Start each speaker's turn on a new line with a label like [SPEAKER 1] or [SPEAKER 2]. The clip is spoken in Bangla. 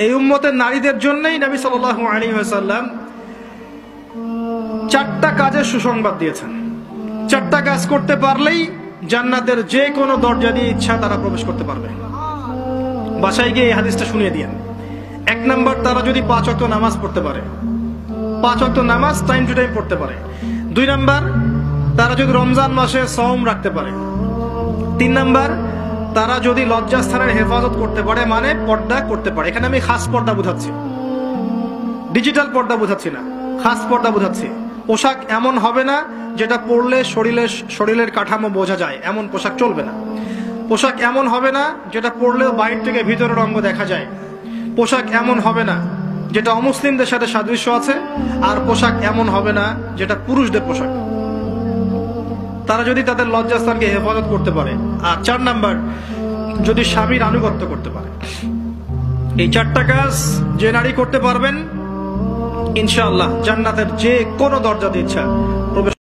[SPEAKER 1] এই উম্মতের নারীদের জন্যই নবী সাল্লাল্লাহু আলাইহি ওয়াসাল্লাম 4টা কাজের সুসংবাদ দিয়েছেন। 4টা কাজ করতে পারলেই জান্নাতের যে কোনো দরজা দিয়ে ইচ্ছা তারা প্রবেশ করতে পারবে। বাসায় গিয়ে এই হাদিসটা শুনিয়ে দিয়েন। 1 নাম্বার, তারা যদি 5 ওয়াক্ত নামাজ পড়তে পারে, 5 ওয়াক্ত নামাজ টাইম টু টাইম পড়তে পারে। 2 নাম্বার, তারা যদি রমজান মাসে সওম রাখতে পারে। 3 নাম্বার, তারা যদি লজ্জাস্থানের হেফাজত করতে পারে, মানে পর্দা করতে পারে। এখানে আমি খাস পর্দা বোঝাচ্ছি, ডিজিটাল পর্দা বোঝাচ্ছি না, খাস পর্দা বোঝাচ্ছি। পোশাক এমন হবে না যেটা পরলে শরীরের কাঠামো বোঝা যায়, এমন পোশাক চলবে না। পোশাক এমন হবে না যেটা পরলেও বাইরে থেকে ভিতরের অঙ্গ দেখা যায়। পোশাক এমন হবে না যেটা অমুসলিমদের সাথে সাদৃশ্য আছে। আর পোশাক এমন হবে না যেটা পুরুষদের পোশাক। তারা যদি তাদের লজ্জাস্থানকে হেফাজত করতে পারে। আর 4 নাম্বার, যদি স্বামীর আনুগত্য করতে পারে। এই 4টা কাজ যে নারী করতে পারবেন, ইনশাআল্লাহ জান্নাতের যে কোনো দরজা দিয়ে ইচ্ছা প্রবেশ